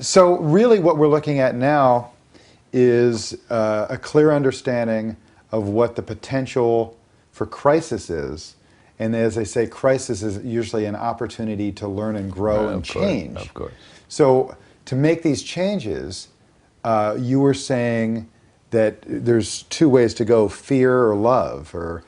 So really what we're looking at now is a clear understanding of what the potential for crisis is. And as I say, crisis is usually an opportunity to learn and grow and change. Of course. So to make these changes, you were saying that there's two ways to go: fear or love, or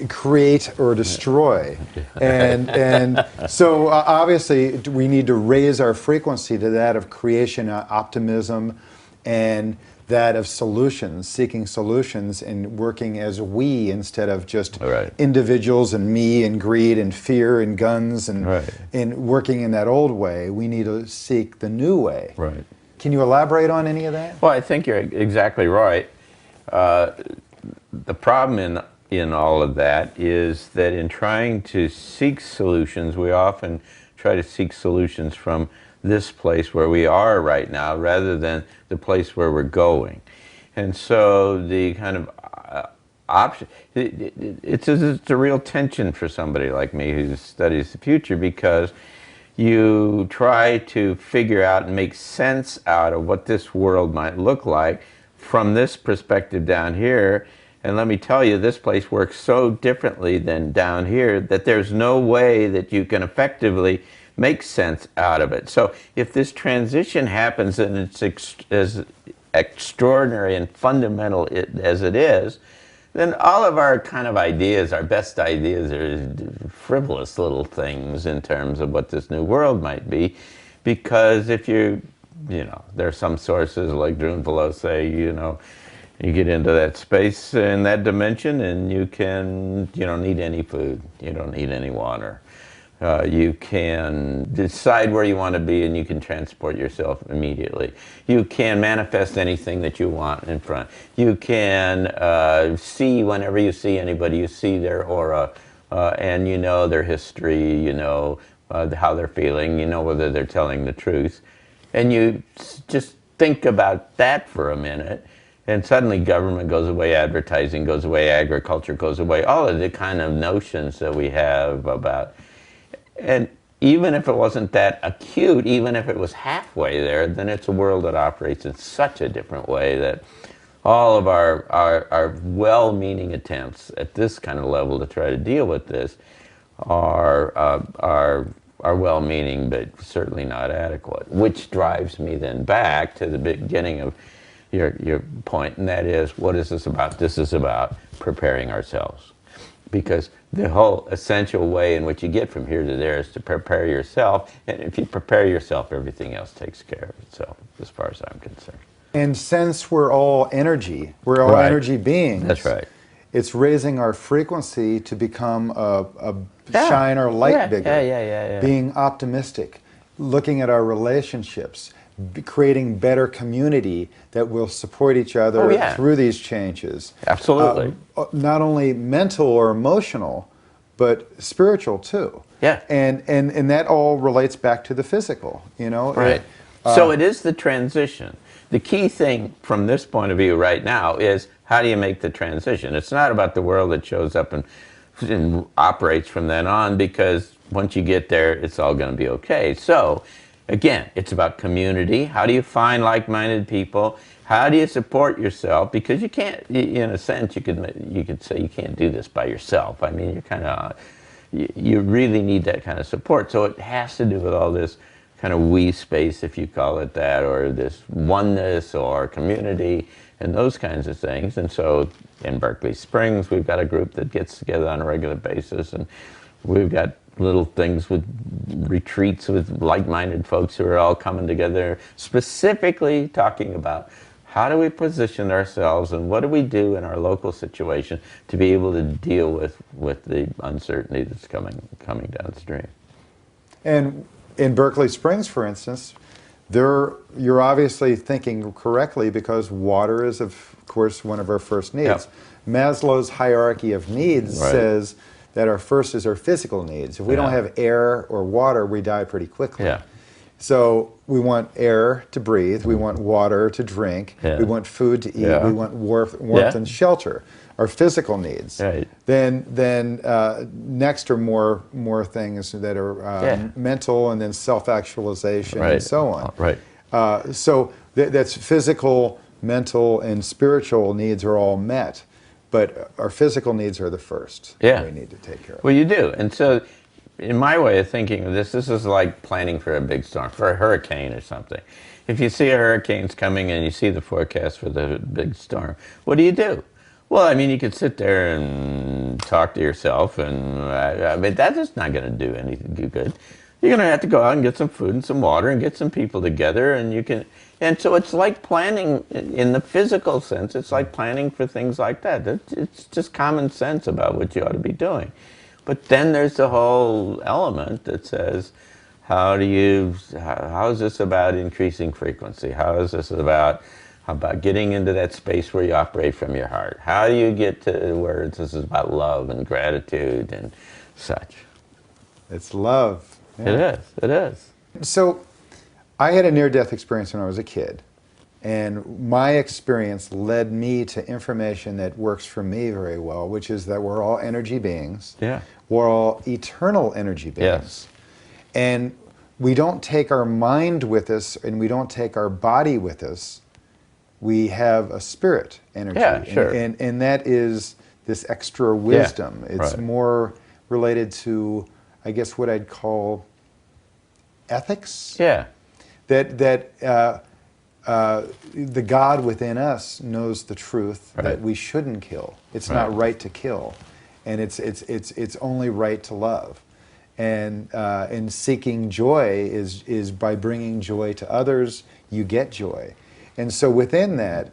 create or destroy. And so obviously we need to raise our frequency to that of creation, optimism, and that of solutions, seeking solutions and working as we instead of just individuals and me and greed and fear and guns and working in that old way. We need to seek the new way. Right. Can you elaborate on any of that? Well, I think you're exactly right. The problem in all of that is that in trying to seek solutions, we often try to seek solutions from this place where we are right now rather than the place where we're going. And so the kind of option, it's a real tension for somebody like me who studies the future, because you try to figure out and make sense out of what this world might look like from this perspective down here. And let me tell you, this place works so differently than down here that there's no way that you can effectively make sense out of it. So if this transition happens and it's as extraordinary and fundamental as it is, then all of our kind of ideas, our best ideas, are frivolous little things in terms of what this new world might be. Because if you know, there are some sources like Drunvalo say, you know, you get into that space in that dimension and you don't need any food, you don't need any water. You can decide where you want to be and you can transport yourself immediately. You can manifest anything that you want in front. You can see whenever you see anybody, you see their aura and you know their history, you know how they're feeling, you know whether they're telling the truth. And you just think about that for a minute and suddenly government goes away, advertising goes away, agriculture goes away, all of the kind of notions that we have about. And even if it wasn't that acute, even if it was halfway there, then it's a world that operates in such a different way that all of our well-meaning attempts at this kind of level to try to deal with this are well-meaning but certainly not adequate. Which drives me then back to the beginning of your point, and that is, what is this about? This is about preparing ourselves. Because the whole essential way in which you get from here to there is to prepare yourself. And if you prepare yourself, everything else takes care of itself, as far as I'm concerned. And since we're all energy, we're all energy beings. That's right. It's raising our frequency to become a shine our light bigger. Being optimistic, looking at our relationships, creating better community that will support each other through these changes. Absolutely. Not only mental or emotional, but spiritual too. Yeah. And that all relates back to the physical, you know? Right. So it is the transition. The key thing from this point of view right now is, how do you make the transition? It's not about the world that shows up and operates from then on, because once you get there, it's all going to be okay. So again, it's about community. How do you find like-minded people? How do you support yourself? Because you can't, in a sense, you could say you can't do this by yourself. I mean, you really need that kind of support. So it has to do with all this kind of we space, if you call it that, or this oneness or community and those kinds of things. And so in Berkeley Springs, we've got a group that gets together on a regular basis, and we've got little things with retreats with like-minded folks who are all coming together, specifically talking about how do we position ourselves and what do we do in our local situation to be able to deal with the uncertainty that's coming downstream. And in Berkeley Springs, for instance, you're obviously thinking correctly, because water is, of course, one of our first needs. Yep. Maslow's hierarchy of needs says that our first is our physical needs. If we don't have air or water, we die pretty quickly. Yeah. So we want air to breathe, we want water to drink, we want food to eat, we want warmth and shelter, our physical needs. Right. Then next are more things that are mental, and then self-actualization and so on. Right. So that's physical, mental, and spiritual needs are all met, but our physical needs are the first. Yeah. We need to take care of. Well, you do. And so, in my way of thinking of this is like planning for a big storm, for a hurricane or something. If you see a hurricane's coming and you see the forecast for the big storm, what do? Well, I mean, you could sit there and talk to yourself, and I mean, that is not going to do anything good. You're going to have to go out and get some food and some water and get some people together, and you can. And so it's like planning in the physical sense. It's like planning for things like that. It's just common sense about what you ought to be doing. But then there's the whole element that says, how is this about increasing frequency? How is this about getting into that space where you operate from your heart? How do you get to where this is about love and gratitude and such? It's love. Yeah. It is. So I had a near-death experience when I was a kid, and my experience led me to information that works for me very well, which is that we're all energy beings. Yeah. We're all eternal energy beings. Yes. And we don't take our mind with us, and we don't take our body with us. We have a spirit energy. Yeah, sure. And that is this extra wisdom. Yeah, it's right. more related to, I guess, what I'd call ethics. Yeah. That the God within us knows the truth that we shouldn't kill. It's not right to kill, and it's only right to love. And seeking joy is by bringing joy to others, you get joy. And so within that,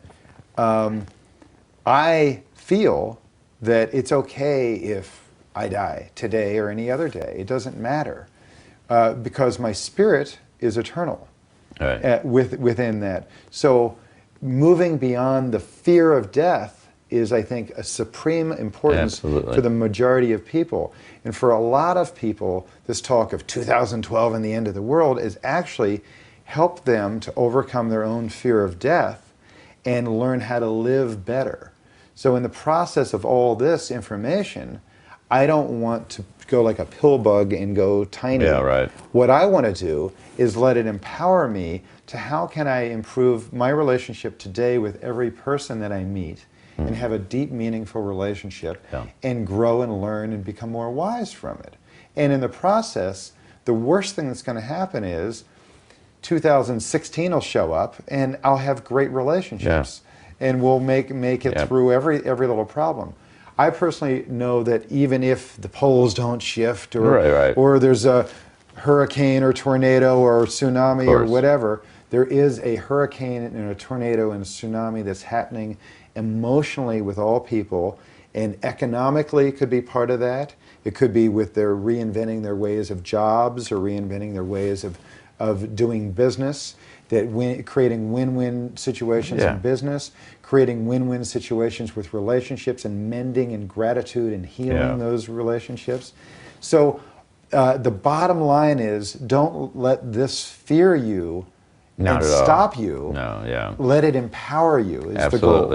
I feel that it's okay if I die today or any other day. It doesn't matter, because my spirit is eternal. Right. Within that. So moving beyond the fear of death is, I think, a supreme importance for the majority of people. And for a lot of people, this talk of 2012 and the end of the world is actually helped them to overcome their own fear of death and learn how to live better. So in the process of all this information, I don't want to go like a pill bug and go tiny. Yeah, right. What I want to do is let it empower me to how can I improve my relationship today with every person that I meet and have a deep, meaningful relationship and grow and learn and become more wise from it. And in the process, the worst thing that's going to happen is 2016 will show up and I'll have great relationships and we'll make it through every little problem. I personally know that even if the poles don't shift or there's a hurricane or tornado or tsunami or whatever, there is a hurricane and a tornado and a tsunami that's happening emotionally with all people, and economically it could be part of that. It could be with their reinventing their ways of jobs or reinventing their ways of doing business, creating win-win situations in business, creating win-win situations with relationships and mending and gratitude and healing those relationships. So the bottom line is, don't let this fear you and stop you. Let it empower you is the goal.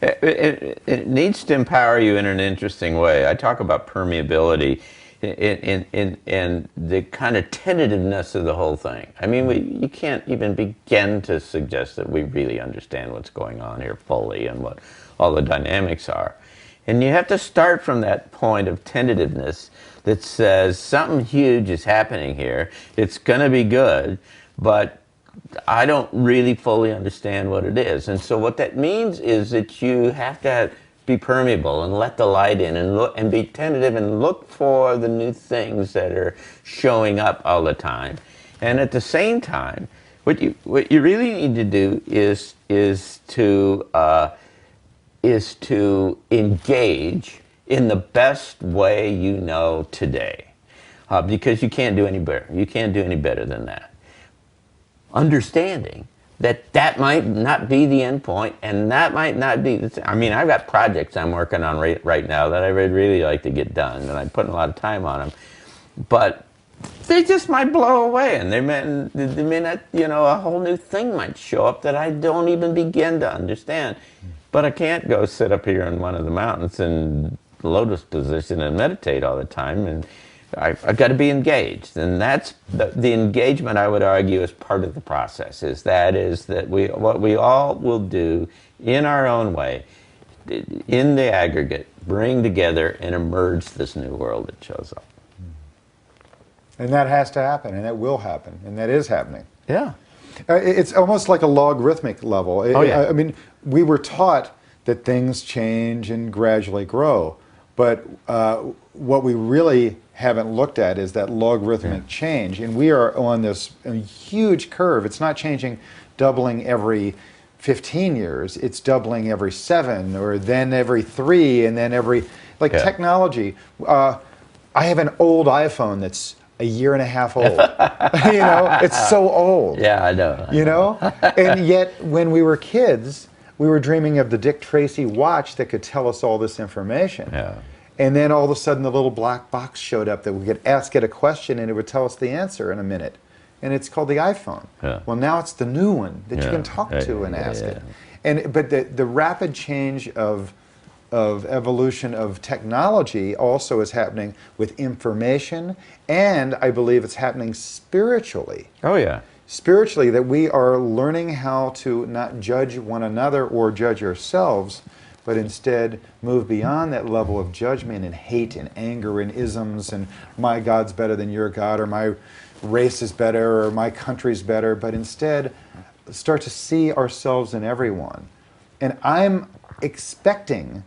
It needs to empower you in an interesting way. I talk about permeability and the kind of tentativeness of the whole thing. I mean, you can't even begin to suggest that we really understand what's going on here fully and what all the dynamics are. And you have to start from that point of tentativeness that says something huge is happening here. It's going to be good, but I don't really fully understand what it is. And so what that means is that you have to be permeable and let the light in and look and be tentative and look for the new things that are showing up all the time. And at the same time, what you really need to do is to engage in the best way you know today, because you can't do any better. You can't do any better than that. Understanding that might not be the end point, and that might not be I mean, I've got projects I'm working on right now that I would really like to get done, and I'm putting a lot of time on them, but they just might blow away, and they may not, a whole new thing might show up that I don't even begin to understand. But I can't go sit up here in one of the mountains in lotus position and meditate all the time, and I've got to be engaged, and that's the engagement. I would argue is part of the process. Is that what we all will do in our own way, in the aggregate, bring together and emerge this new world that shows up. And that has to happen, and that will happen, and that is happening. Yeah. It's almost like a logarithmic level. Oh, yeah. I mean, we were taught that things change and gradually grow, but what we really haven't looked at is that logarithmic change, and we are on this huge curve. It's not changing, doubling every 15 years. It's doubling every 7, or then every 3, and then every, like technology. I have an old iPhone that's a year and a half old. You know, it's so old. Yeah, I know. You know? And yet, when we were kids, we were dreaming of the Dick Tracy watch that could tell us all this information. Yeah. And then all of a sudden, the little black box showed up that we could ask it a question and it would tell us the answer in a minute. And it's called the iPhone. Yeah. Well, now it's the new one that you can talk to and ask it. But the rapid change of evolution of technology also is happening with information, and I believe it's happening spiritually. Oh, yeah. Spiritually, that we are learning how to not judge one another or judge ourselves, but instead move beyond that level of judgment and hate and anger and isms and my God's better than your God, or my race is better, or my country's better, but instead start to see ourselves in everyone. And I'm expecting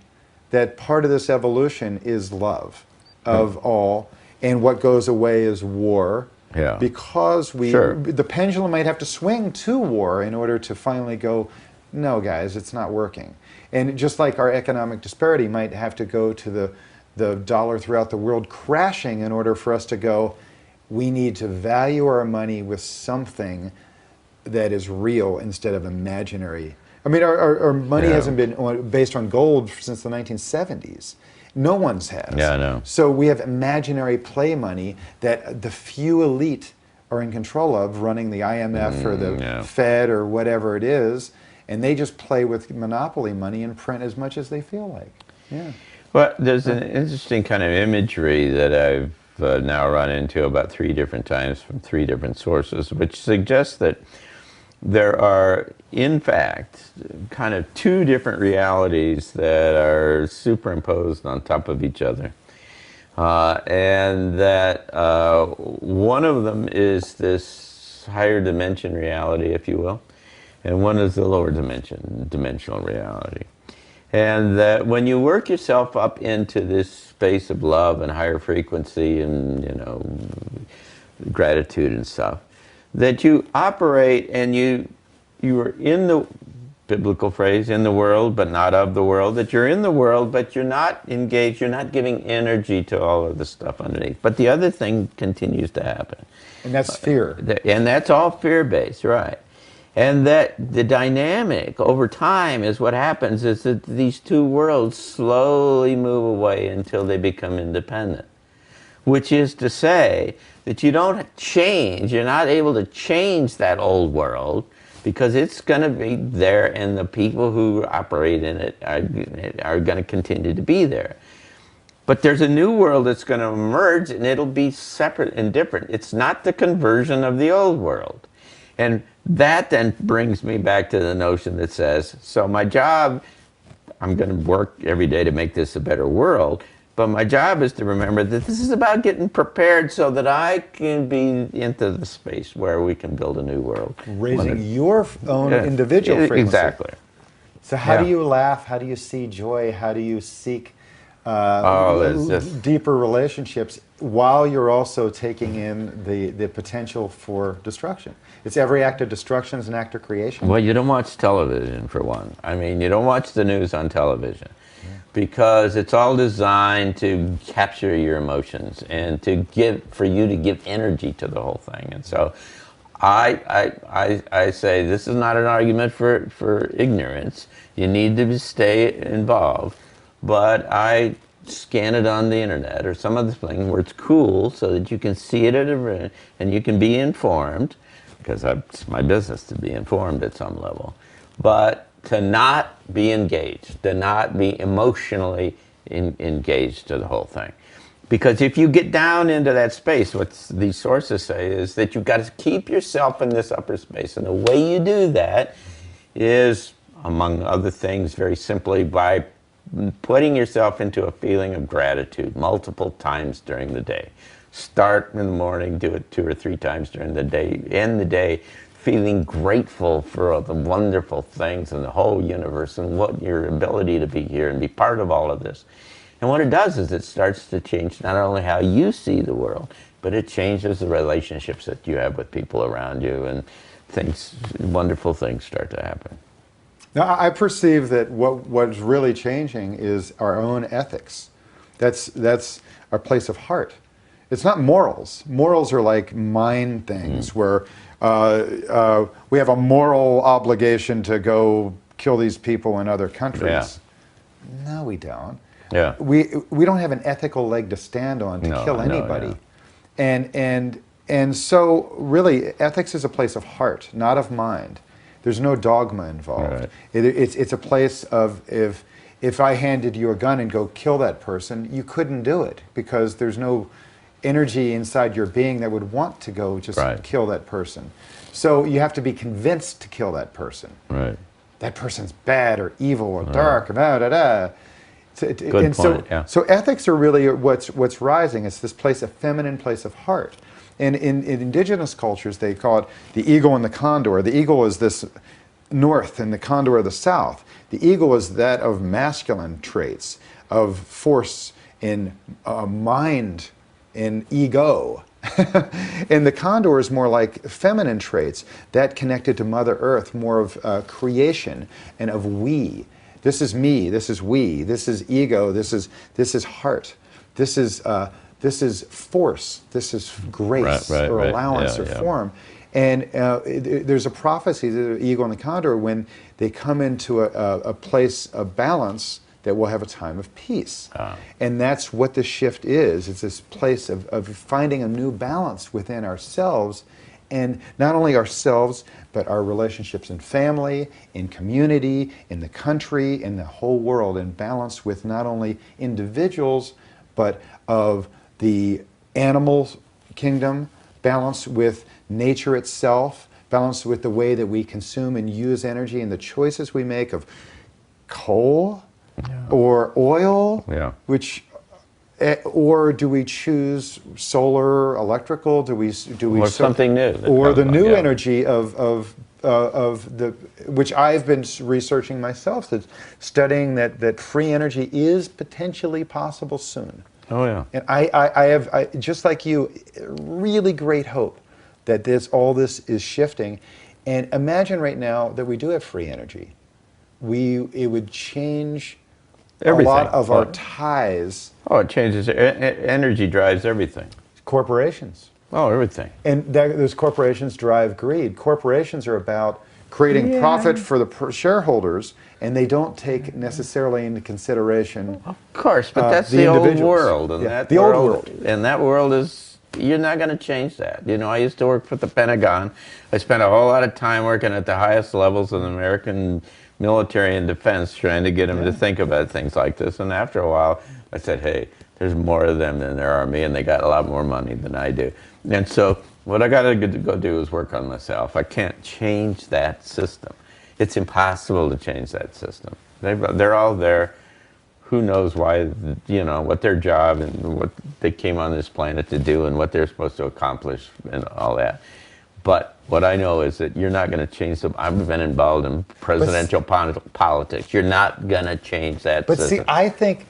that part of this evolution is love of all, and what goes away is war. Yeah. Because the pendulum might have to swing to war in order to finally go, no, guys, it's not working. And just like our economic disparity might have to go to the dollar throughout the world crashing in order for us to go, we need to value our money with something that is real instead of imaginary. I mean, our money hasn't been based on gold since the 1970s. No one's has. Yeah, I know. So we have imaginary play money that the few elite are in control of, running the IMF or the Fed or whatever it is, and they just play with monopoly money and print as much as they feel like. Yeah. Well, there's an interesting kind of imagery that I've now run into about 3 different times from 3 different sources, which suggests that there are, in fact, kind of 2 different realities that are superimposed on top of each other. And that one of them is this higher dimension reality, if you will, and one is the lower dimensional reality. And that when you work yourself up into this space of love and higher frequency and, you know, gratitude and stuff, that you operate and you are in the biblical phrase, in the world but not of the world, that you're in the world but you're not engaged, you're not giving energy to all of the stuff underneath. But the other thing continues to happen. And that's fear. And that's all fear-based, right. And that the dynamic over time is what happens is that these 2 worlds slowly move away until they become independent. Which is to say that you don't change, you're not able to change that old world because it's going to be there and the people who operate in it are going to continue to be there. But there's a new world that's going to emerge and it'll be separate and different. It's not the conversion of the old world. And that then brings me back to the notion that says, so my job, I'm going to work every day to make this a better world. But my job is to remember that this is about getting prepared so that I can be into the space where we can build a new world. Raising your own individual frequency. Exactly. So how do you laugh? How do you see joy? How do you seek deeper relationships while you're also taking in the potential for destruction? It's every act of destruction is an act of creation. Well, you don't watch television, for one. I mean, you don't watch the news on television. Because it's all designed to capture your emotions and for you to give energy to the whole thing. And so I say this is not an argument for ignorance. You need to stay involved. But I scan it on the internet or some other thing where it's cool so that you can see it and you can be informed, because it's my business to be informed at some level. But to not be engaged, to not be emotionally engaged to the whole thing. Because if you get down into that space, what these sources say is that you've got to keep yourself in this upper space. And the way you do that is, among other things, very simply by putting yourself into a feeling of gratitude multiple times during the day. Start in the morning, do it 2 or 3 times during the day, end the day feeling grateful for all the wonderful things in the whole universe and what your ability to be here and be part of all of this. And what it does is it starts to change not only how you see the world, but it changes the relationships that you have with people around you, and things, wonderful things start to happen. Now, I perceive that what's really changing is our own ethics. That's our place of heart. It's not morals. Morals are like mind things where we have a moral obligation to go kill these people in other countries. Yeah. No, we don't. Yeah. We don't have an ethical leg to stand on to kill anybody. And so really ethics is a place of heart, not of mind. There's no dogma involved. Right. It's a place of if I handed you a gun and go kill that person, you couldn't do it because there's no energy inside your being that would want to go just kill that person. So you have to be convinced to kill that person. Right. That person's bad or evil or dark or da-da-da. Good point, yeah. So ethics are really what's rising. It's this place, a feminine place of heart. And in indigenous cultures, they call it the eagle and the condor. The eagle is this north and the condor the south. The eagle is that of masculine traits, of force in mind, in ego. And the condor is more like feminine traits, that connected to Mother Earth, more of creation and of we. This is me, this is we, this is ego, this is heart, this is force, this is grace or allowance or form. And there's a prophecy, the eagle and the condor, when they come into a place of balance, that we'll have a time of peace. And that's what the shift is. It's this place of finding a new balance within ourselves, and not only ourselves, but our relationships in family, in community, in the country, in the whole world, in balance with not only individuals, but of the animal kingdom, balance with nature itself, balance with the way that we consume and use energy and the choices we make of coal or oil, which, or do we choose solar, electrical? Do we or something new, or the new energy of the, which I've been researching myself, that studying that free energy is potentially possible soon. Oh yeah. And I have just like you, really great hope that all this is shifting. And imagine right now that we do have free energy. It would change everything. A lot of our ties. Oh, it changes. Energy drives everything. Corporations. Oh, everything. And those corporations drive greed. Corporations are about creating profit for the shareholders, and they don't take necessarily into consideration. Of course, but that's the old world, and the old world, and that world is. You're not going to change that. You know, I used to work for the Pentagon. I spent a whole lot of time working at the highest levels of the American military and defense, trying to get them to think about things like this. And after a while, I said, hey, there's more of them than there are me, and they got a lot more money than I do. And so what I got to go do is work on myself. I can't change that system. It's impossible to change that system. They're all there. Who knows why, you know, what their job and what they came on this planet to do and what they're supposed to accomplish and all that. But what I know is that you're not going to change them. I've been involved in presidential politics. You're not going to change that system. See, I think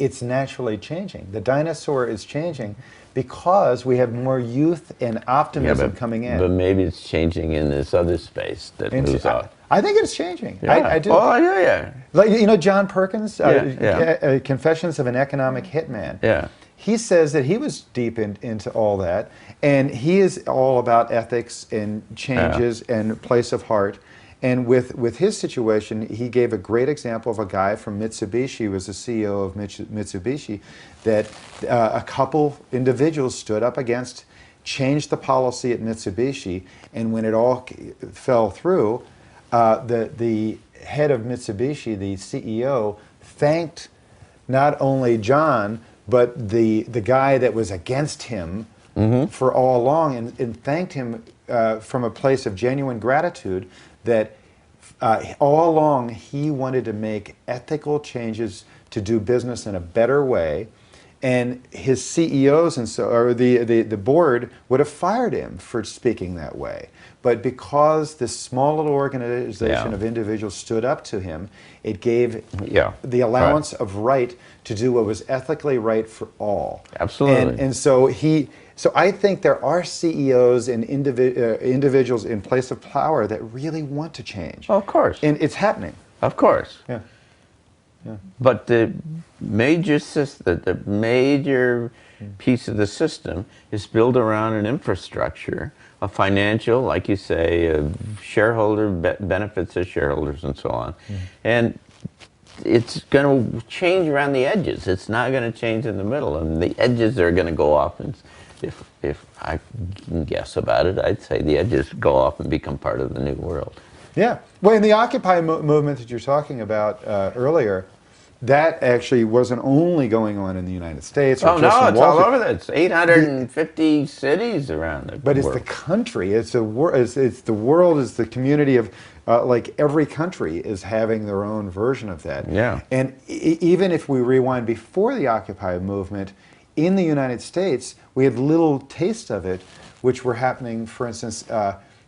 it's naturally changing. The dinosaur is changing because we have more youth and optimism coming in. But maybe it's changing in this other space that moves out. I think it's changing. Yeah. I do. Oh, yeah. Like, you know, John Perkins, Confessions of an Economic Hitman. Yeah. He says that he was deep into all that, and he is all about ethics and changes and place of heart. And with his situation, he gave a great example of a guy from Mitsubishi, who was the CEO of Mitsubishi, that a couple individuals stood up against, changed the policy at Mitsubishi, and when it all fell through, the head of Mitsubishi, the CEO, thanked not only John, but the guy that was against him for all along, and thanked him from a place of genuine gratitude that all along he wanted to make ethical changes to do business in a better way, and his CEOs and or the board would have fired him for speaking that way. But because this small little organization of individuals stood up to him, it gave the allowance of right to do what was ethically right for all. Absolutely. And so I think there are CEOs and individuals in place of power that really want to change. Well, of course. And it's happening. Of course. Yeah. Yeah. But the major piece of the system is built around an infrastructure, a financial, like you say, shareholder benefits of shareholders and so on. And it's going to change around the edges. It's not going to change in the middle, and the edges are going to go off. And if I can guess about it, I'd say the edges go off and become part of the new world. Yeah. Well, in the Occupy movement that you're talking about earlier, that actually wasn't only going on in the United States. Oh, no, it's all over. It's 850 cities around the world. But it's the country. It's the world. It's the world. Is the community of like every country is having their own version of that. Yeah. And even if we rewind before the Occupy movement, in the United States, we had little taste of it, which were happening, for instance,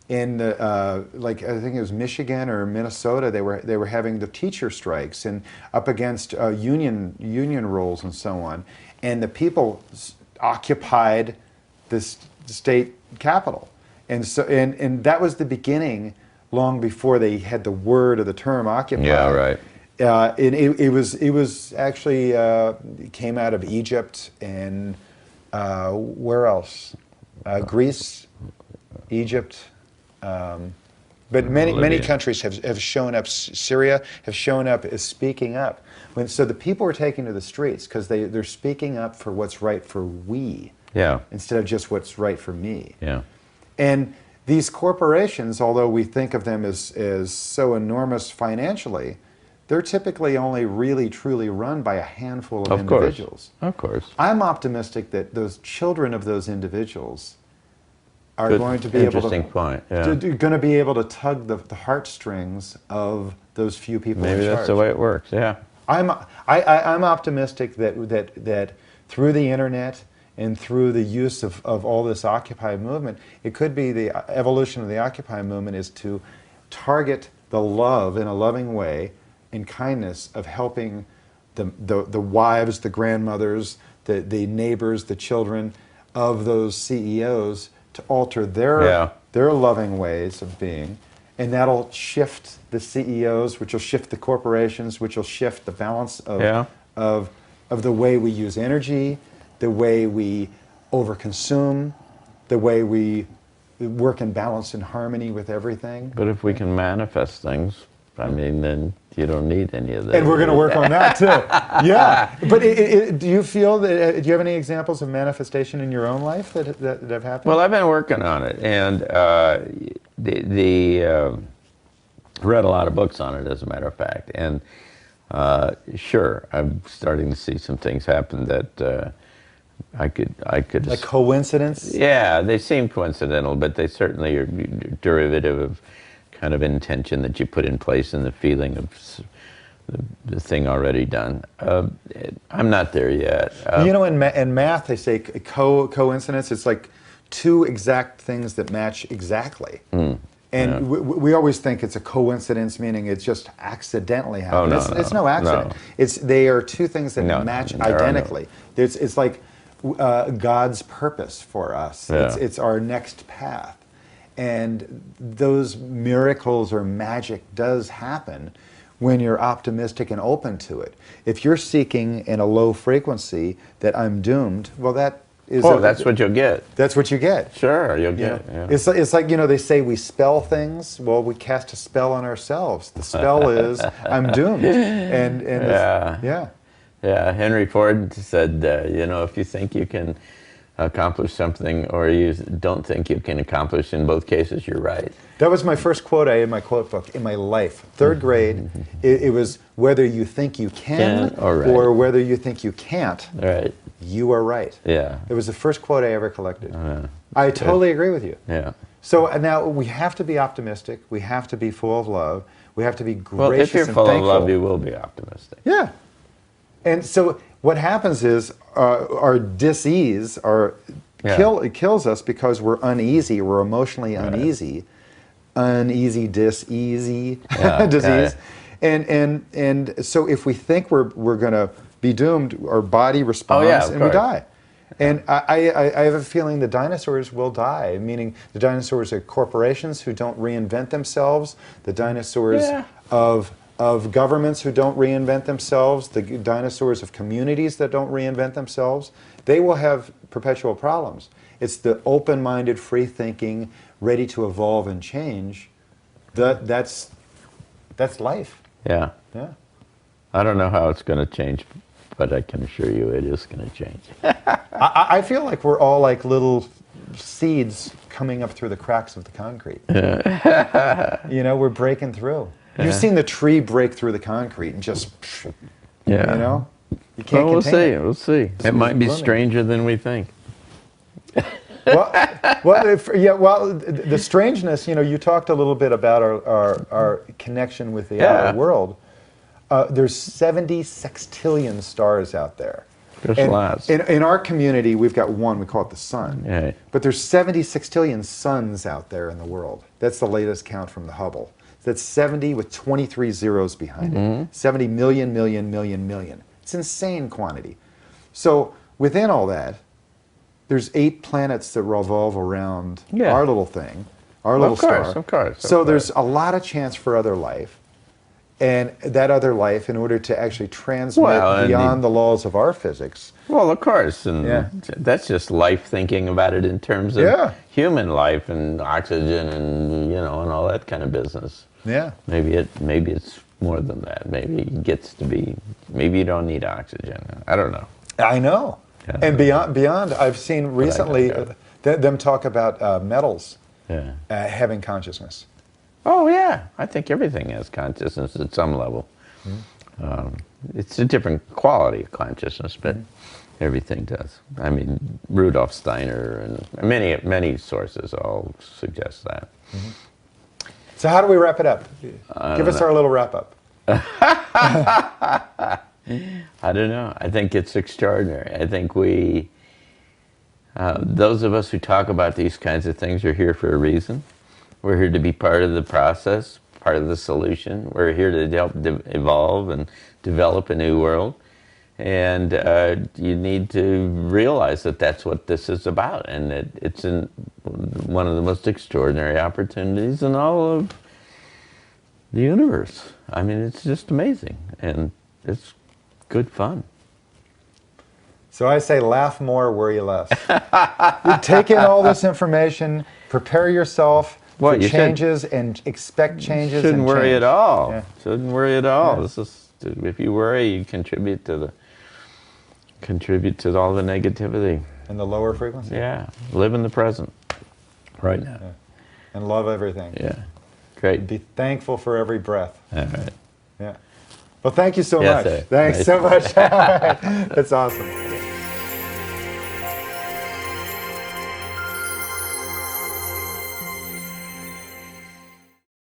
in like I think it was Michigan or Minnesota. They were having the teacher strikes and up against union rules and so on, and the people occupied this state capitol, and so and that was the beginning, long before they had the word or the term occupy. Yeah, right. It was actually it came out of Egypt and where else? Greece, Egypt. But many countries have shown up. Syria have shown up as speaking up. So the people are taking to the streets because they're speaking up for what's right for we, instead of just what's right for me. Yeah. And these corporations, although we think of them as so enormous financially, they're typically only really truly run by a handful of individuals. Of course. I'm optimistic that those children of those individuals are going to be able to be able to tug the heartstrings of those few people. Maybe in charge. That's the way it works. Yeah. I'm optimistic that through the internet and through the use of all this Occupy movement, it could be the evolution of the Occupy movement is to target the love in a loving way and kindness of helping the wives, the grandmothers, the neighbors, the children of those CEOs to alter their loving ways of being, and that'll shift the CEOs, which will shift the corporations, which will shift the balance of the way we use energy, the way we overconsume, the way we work in balance and harmony with everything. But if we can manifest things, I mean, then you don't need any of that. And we're going to work on that too. Yeah. But do you feel that? Do you have any examples of manifestation in your own life that have happened? Well, I've been working on it, and read a lot of books on it, as a matter of fact. And sure, I'm starting to see some things happen that I could. Like coincidence? Yeah, they seem coincidental, but they certainly are derivative of kind of intention that you put in place and the feeling of the thing already done. I'm not there yet. You know, in math, they say coincidence. It's like two exact things that match exactly. And we always think it's a coincidence, meaning it's just accidentally happened. Oh, no, it's no accident. No. They are two things that match identically. It's like God's purpose for us. Yeah. It's our next path. And those miracles or magic does happen when you're optimistic and open to it. If you're seeking in a low frequency that I'm doomed, well, that is... that's what you'll get. That's what you get. Sure, you'll get. Yeah. It's like, you know, they say we spell things. Well, we cast a spell on ourselves. The spell is I'm doomed. And Yeah, Henry Ford said, you know, if you think you can accomplish something, or you don't think you can accomplish. In both cases, you're right. That was my first quote in my quote book in my life. Third grade, it was whether you think you can or whether you think you can't. Right. You are right. Yeah. It was the first quote I ever collected. I totally agree with you. Yeah. So now we have to be optimistic. We have to be full of love. We have to be gracious and thankful. Well, if you're full of love, you will be optimistic. Yeah. And so what happens is our dis-ease, it kills us because we're uneasy. We're emotionally uneasy. Uneasy, dis-easy disease. And so if we think we're going to be doomed, our body responds and we die. And I have a feeling the dinosaurs will die, meaning the dinosaurs are corporations who don't reinvent themselves, the dinosaurs of governments who don't reinvent themselves, the dinosaurs of communities that don't reinvent themselves. They will have perpetual problems. It's the open-minded, free-thinking, ready to evolve and change. That's life. Yeah. Yeah. I don't know how it's going to change, but I can assure you it is going to change. I feel like we're all like little seeds coming up through the cracks of the concrete. You know, we're breaking through. You've seen the tree break through the concrete and just, you know, you can't contain it. We'll see. It might be stranger than we think. The strangeness, you know, you talked a little bit about our connection with the outer world. There's 70 sextillion stars out there. There's lots. In our community, we've got one, we call it the sun. Right. But there's 70 sextillion suns out there in the world. That's the latest count from the Hubble. That's 70 with 23 zeros behind it. 70 million. It's insane quantity. So within all that, there's 8 planets that revolve around our little thing, our little star. Of course. So there's a lot of chance for other life. And that other life, in order to actually transmit beyond the laws of our physics. Well, of course, and that's just life thinking about it in terms of human life and oxygen and and all that kind of business. Yeah. Maybe it's more than that. Maybe it gets to be. Maybe you don't need oxygen. I don't know. I know. Yeah. And beyond, I've seen recently them talk about metals having consciousness. Oh yeah, I think everything has consciousness at some level. It's a different quality of consciousness, but everything does. I mean, Rudolf Steiner and many sources all suggest that. So how do we wrap it up? Give us our little wrap up. I don't know. I think it's extraordinary. I think those of us who talk about these kinds of things are here for a reason. We're here to be part of the process, part of the solution. We're here to help evolve and develop a new world. And you need to realize that that's what this is about. And it's one of the most extraordinary opportunities in all of the universe. I mean, it's just amazing. And it's good fun. So I say laugh more, worry less. You take in all this information, prepare yourself for changes and expect changes. Shouldn't worry at all. Yeah. Shouldn't worry at all. This is, if you worry, you contribute to all the negativity. And the lower frequency? Yeah. Live in the present. Right now. Yeah. And love everything. Yeah. Great. Be thankful for every breath. All right. Yeah. Well, thank you so much. Thanks so much. That's awesome.